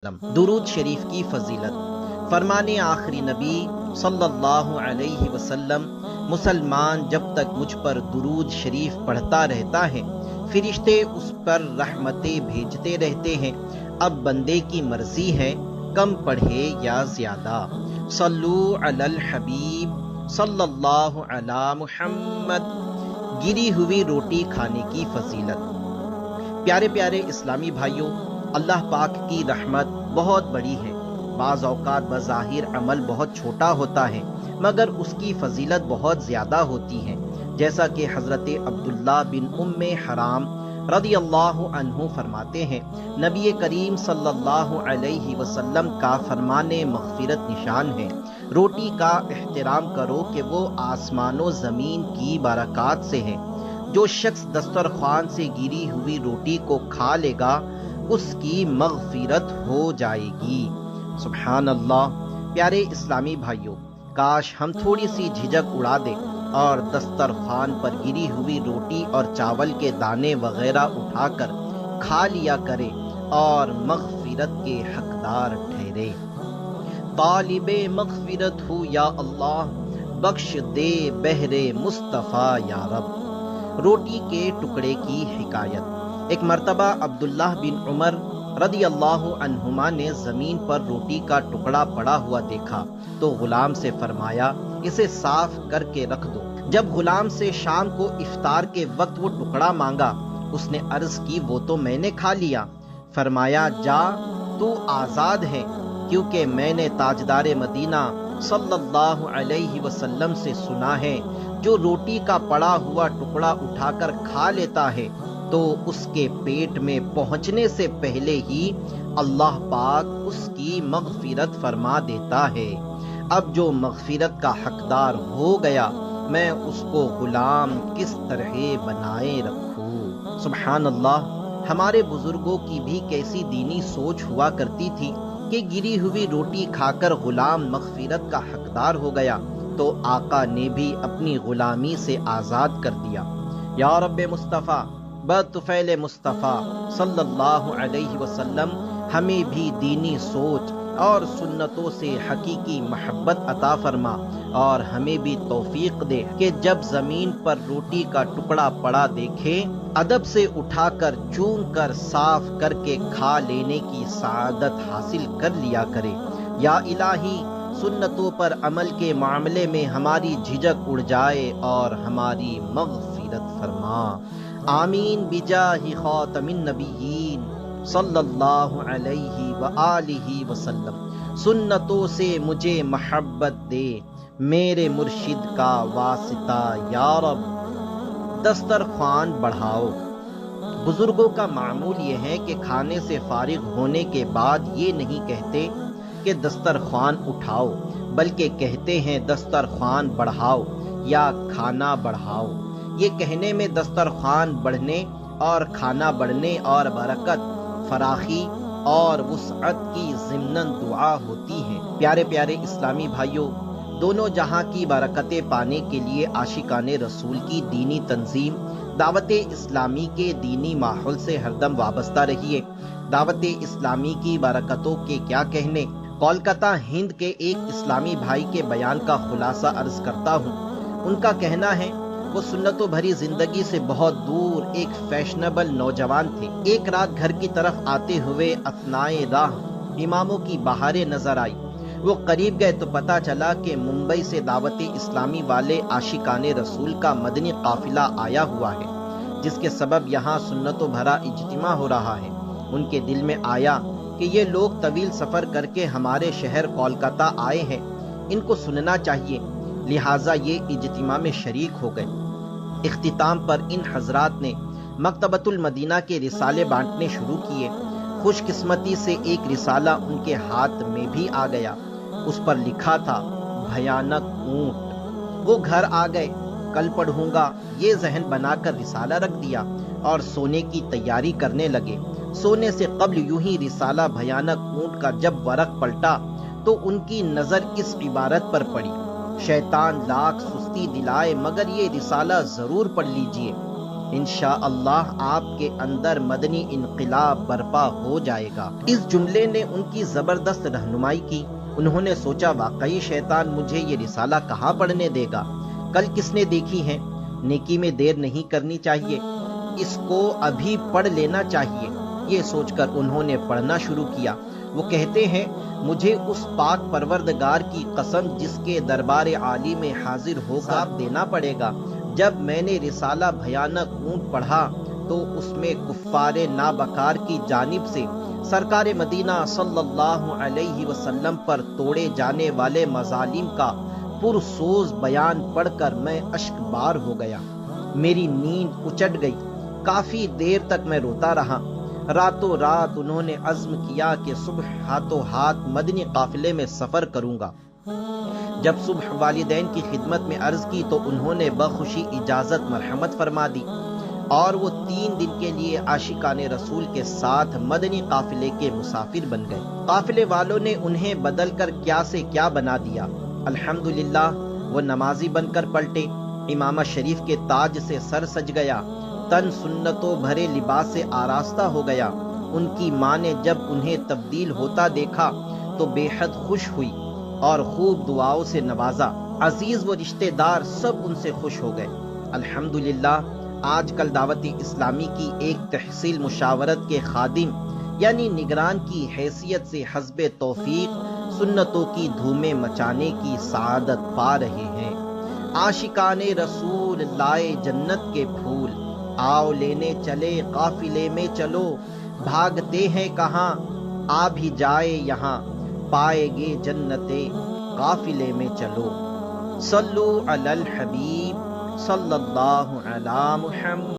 درود شریف کی فضیلت۔ فرمانے آخری نبی صلی اللہ علیہ وسلم، مسلمان جب تک مجھ پر درود شریف پڑھتا رہتا ہے فرشتے اس پر رحمتیں بھیجتے رہتے ہیں۔ اب بندے کی مرضی ہے کم پڑھے یا زیادہ۔ صلو علی الحبیب صلی اللہ علی محمد۔ گری ہوئی روٹی کھانے کی فضیلت۔ پیارے پیارے اسلامی بھائیوں، اللہ پاک کی رحمت بہت بڑی ہے۔ بعض اوقات بظاہر عمل بہت چھوٹا ہوتا ہے مگر اس کی فضیلت بہت زیادہ ہوتی ہے، جیسا کہ حضرت عبداللہ بن ام حرام رضی اللہ عنہ فرماتے ہیں، نبی کریم صلی اللہ علیہ وسلم کا فرمان مغفرت نشان ہے، روٹی کا احترام کرو کہ وہ آسمان و زمین کی برکات سے ہے۔ جو شخص دسترخوان سے گری ہوئی روٹی کو کھا لے گا اس کی مغفرت ہو جائے گی۔ سبحان اللہ۔ پیارے اسلامی بھائیوں، کاش ہم تھوڑی سی جھجک اڑا دیں اور دسترخوان پر گری ہوئی روٹی اور چاول کے دانے وغیرہ اٹھا کر کھا لیا کریں اور مغفرت کے حقدار ٹھہرے۔ طالب مغفرت ہوں یا اللہ، بخش دے بہر مصطفیٰ یا رب۔ روٹی کے ٹکڑے کی حکایت۔ ایک مرتبہ عبداللہ بن عمر رضی اللہ عنہما نے زمین پر روٹی کا ٹکڑا پڑا ہوا دیکھا تو غلام سے فرمایا، اسے صاف کر کے رکھ دو۔ جب غلام سے شام کو افطار کے وقت وہ ٹکڑا مانگا، اس نے عرض کی، وہ تو میں نے کھا لیا۔ فرمایا، جا تو آزاد ہے، کیونکہ میں نے تاجدار مدینہ صلی اللہ علیہ وسلم سے سنا ہے، جو روٹی کا پڑا ہوا ٹکڑا اٹھا کر کھا لیتا ہے تو اس کے پیٹ میں پہنچنے سے پہلے ہی اللہ پاک اس کی مغفرت فرما دیتا ہے۔ اب جو مغفرت کا حقدار ہو گیا، میں اس کو غلام کس طرح بنائے رکھوں۔ سبحان اللہ۔ ہمارے بزرگوں کی بھی کیسی دینی سوچ ہوا کرتی تھی کہ گری ہوئی روٹی کھا کر غلام مغفرت کا حقدار ہو گیا تو آقا نے بھی اپنی غلامی سے آزاد کر دیا۔ یا رب مصطفیٰ بطفیل مصطفیٰ صلی اللہ علیہ وسلم ہمیں بھی دینی سوچ اور سنتوں سے حقیقی محبت عطا فرما، اور ہمیں بھی توفیق دے کہ جب زمین پر روٹی کا ٹکڑا پڑا دیکھے ادب سے اٹھا کر چون کر صاف کر کے کھا لینے کی سعادت حاصل کر لیا کرے۔ یا الہی، سنتوں پر عمل کے معاملے میں ہماری جھجک اڑ جائے اور ہماری مغفرت فرما۔ آمین بجاہ خاتم النبیین صلی اللہ علیہ وآلہ وسلم۔ سنتوں سے مجھے محبت دے، میرے مرشد کا واسطہ یا رب۔ دسترخوان بڑھاؤ۔ بزرگوں کا معمول یہ ہے کہ کھانے سے فارغ ہونے کے بعد یہ نہیں کہتے کہ دسترخوان اٹھاؤ، بلکہ کہتے ہیں دسترخوان بڑھاؤ یا کھانا بڑھاؤ۔ یہ کہنے میں دسترخوان بڑھنے اور کھانا بڑھنے اور برکت، فراخی اور وسعت کی ضمناً دعا ہوتی ہے۔ پیارے پیارے اسلامی بھائیوں، دونوں جہاں کی برکتیں پانے کے لیے عاشقان رسول کی دینی تنظیم دعوت اسلامی کے دینی ماحول سے ہردم وابستہ رہیے۔ دعوت اسلامی کی برکتوں کے کیا کہنے، کولکتہ ہند کے ایک اسلامی بھائی کے بیان کا خلاصہ عرض کرتا ہوں۔ ان کا کہنا ہے، وہ سنتوں بھری زندگی سے بہت دور ایک فیشنیبل نوجوان تھے۔ ایک رات گھر کی طرف آتے ہوئے اثنائے راہ اماموں کی بہاریں نظر آئی۔ وہ قریب گئے تو پتہ چلا کہ ممبئی سے دعوت اسلامی والے عاشقان رسول کا مدنی قافلہ آیا ہوا ہے، جس کے سبب یہاں سنتوں بھرا اجتماع ہو رہا ہے۔ ان کے دل میں آیا کہ یہ لوگ طویل سفر کر کے ہمارے شہر کولکتہ آئے ہیں، ان کو سننا چاہیے، لہٰذا یہ اجتماع میں شریک ہو گئے۔ اختتام پر ان حضرات نے مکتبۃ المدینہ کے رسالے بانٹنے شروع کیے۔ خوش قسمتی سے ایک رسالہ ان کے ہاتھ میں بھی آ گیا۔ اس پر لکھا تھا، بھیانک اونٹ۔ وہ گھر آ گئے، کل پڑھوں گا یہ ذہن بنا کر رسالہ رکھ دیا اور سونے کی تیاری کرنے لگے۔ سونے سے قبل یوں ہی رسالہ بھیانک اونٹ کا جب ورق پلٹا تو ان کی نظر اس عبارت پر پڑی، شیطان لاکھ سستی دلائے مگر یہ رسالہ ضرور پڑھ لیجئے۔ انشاءاللہ آپ کے اندر مدنی انقلاب برپا ہو جائے گا۔ اس جملے نے ان کی زبردست رہنمائی کی۔ انہوں نے سوچا واقعی شیطان مجھے یہ رسالہ کہاں پڑھنے دے گا؟ کل کس نے دیکھی ہے؟ نیکی میں دیر نہیں کرنی چاہیے، اس کو ابھی پڑھ لینا چاہیے۔ یہ سوچ کر انہوں نے پڑھنا شروع کیا۔ وہ کہتے ہیں مجھے اس پاک پروردگار کی قسم جس کے دربار عالی میں حاضر ہو کر دینا پڑے گا، جب میں نے رسالہ بھیانک اونٹ پڑھا تو اس میں کفار نابکار کی جانب سے سرکار مدینہ صلی اللہ علیہ وسلم پر توڑے جانے والے مظالم کا پرسوز بیان پڑھ کر میں اشک بار ہو گیا۔ میری نیند اچٹ گئی۔ کافی دیر تک میں روتا رہا۔ راتوں رات انہوں نے عزم کیا کہ صبح ہاتھوں ہاتھ مدنی قافلے میں سفر کروں گا۔ جب صبح والدین کی خدمت میں عرض کی تو انہوں نے بخوشی اجازت مرحمت فرما دی اور وہ 3 دن کے لیے عاشقان رسول کے ساتھ مدنی قافلے کے مسافر بن گئے۔ قافلے والوں نے انہیں بدل کر کیا سے کیا بنا دیا۔ الحمدللہ وہ نمازی بن کر پلٹے، امامہ شریف کے تاج سے سر سج گیا، تن سنتوں بھرے لباس سے آراستہ ہو گیا۔ ان کی ماں نے جب انہیں تبدیل ہوتا دیکھا تو بے حد خوش ہوئی اور خوب دعاؤں سے نوازا۔ عزیز و رشتہ دار سب ان سے خوش ہو گئے۔ الحمدللہ آج کل دعوت اسلامی کی ایک تحصیل مشاورت کے خادم یعنی نگران کی حیثیت سے حسب توفیق سنتوں کی دھومیں مچانے کی سعادت پا رہے ہیں۔ عاشقان رسول لائے جنت کے پھول، آؤ لینے چلے قافلے میں چلو، بھاگتے ہیں کہاں آ بھی جائے یہاں، پائے گے جنتے قافلے میں چلو۔ صلو علی الحبیب صلی اللہ علی محمد۔